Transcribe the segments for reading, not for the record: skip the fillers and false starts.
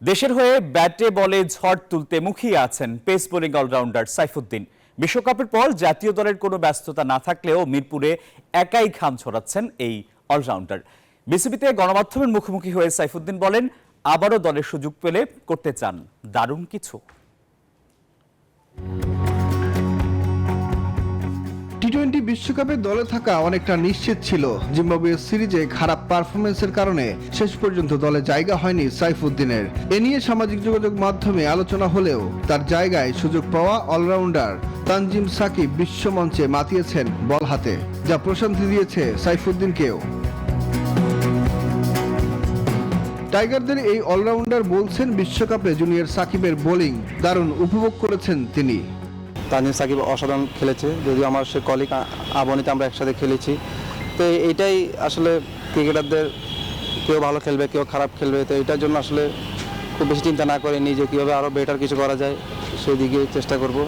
দেশের হয়ে ব্যাটে বলে ঝড় তুলতে মুখিয়ে আছেন পেস বোলিং অলরাউন্ডার সাইফুদ্দিন। বিশ্বকাপের পর জাতীয় দলের কোনো ব্যস্ততা না থাকলেও মিরপুরে একাই ঘাম ছড়াচ্ছেন এই অলরাউন্ডার। বিসিবিতে গণমাধ্যমের মুখোমুখি হয়ে সাইফুদ্দিন বলেন, আবারও দলের সুযোগ পেলে করতে চান দারুণ কিছু। টি-20 বিশ্বকাপে দলে থাকা অনেকটা নিশ্চিত ছিল। জিম্বাবুয়ে সিরিজে খারাপ পারফরমেন্সের কারণে শেষ পর্যন্ত দলে জায়গা হয়নি সাইফুদ্দিনের। এ নিয়ে সামাজিক যোগাযোগ মাধ্যমে আলোচনা হলেও তার জায়গায় সুযোগ পাওয়া অলরাউন্ডার তানজিম সাকিব বিশ্বমঞ্চে মাতিয়েছেন বল হাতে, যা প্রশান্তি দিয়েছে সাইফুদ্দিনকেও। টাইগারদের এই অলরাউন্ডার বলছেন, বিশ্বকাপে জুনিয়র সাকিবের বোলিং দারুণ উপভোগ করেছেন তিনি। তানজিম সাকিব অসাধারণ খেলেছে, যদিও আমার সে কলিগ আবনীতে আমরা একসাথে খেলেছি। তো এইটাই আসলে ক্রিকেটারদের, কেউ ভালো খেলবে কেউ খারাপ খেলবে, তো এটার জন্য আসলে খুব বেশি চিন্তা না করে নিজে কীভাবে আরও বেটার কিছু করা যায় সেই দিকে চেষ্টা করব।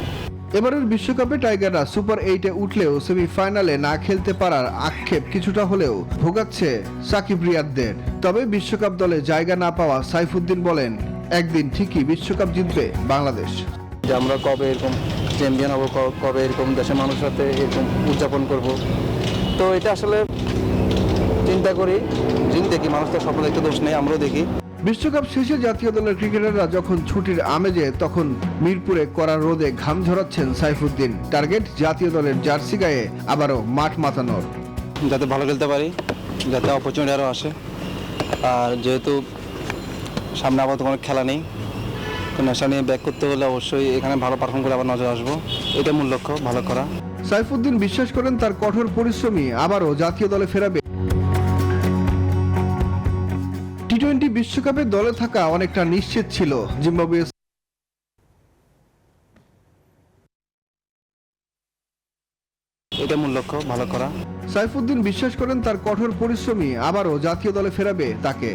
এবারের বিশ্বকাপে টাইগাররা সুপার 8-এ উঠলেও সেমিফাইনালে না খেলতে পারার আক্ষেপ কিছুটা হলেও ভোগাচ্ছে সাকিব রিয়াদদের। তবে বিশ্বকাপ দলে জায়গা না পাওয়া সাইফুদ্দিন বলেন, একদিন ঠিকই বিশ্বকাপ জিতবে বাংলাদেশ। যে আমরা কবে এরকম চ্যাম্পিয়ন হব, কবে এরকম দেশের মানুষের সাথে এরকম উদযাপন করব, তো এটা আসলে চিন্তা করি, যদি দেখি মানুষ তো স্বপ্ন দেখতে দোষ নেই, আমরাও দেখি। বিশ্বকাপ শেষে জাতীয় দলের ক্রিকেটাররা যখন ছুটির আমেজে, তখন মিরপুরে কড়া রোদে ঘাম ঝরাচ্ছেন সাইফুদ্দিন। টার্গেট জাতীয় দলের জার্সি গায়ে আবারও মাঠ মাতানোর। যাতে ভালো খেলতে পারি, যাতে অপরচুনিটি আরও আসে। আর যেহেতু সামনে আপাতত কোনো খেলা নেই, তো নেশা নিয়ে ব্যাক করতে হলে অবশ্যই এখানে ভালো পারফর্ম করে আবার নজর আসবো, এটা মূল লক্ষ্য, ভালো করা। সাইফুদ্দিন বিশ্বাস করেন, তার কঠোর পরিশ্রমী আবারও জাতীয় দলে ফেরাবে। টি-20 বিশ্বকাপে দলে থাকা অনেকটা নিশ্চিত ছিল। জিম্বাবুয়ে এটা মূল লক্ষ্য, ভালো করা। সাইফুদ্দিন বিশ্বাস করেন, তার কঠোর পরিশ্রমী আবারও জাতীয় দলে ফেরাবে তাকে।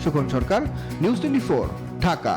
সুখন সরকার, নিউজ 24, ঢাকা।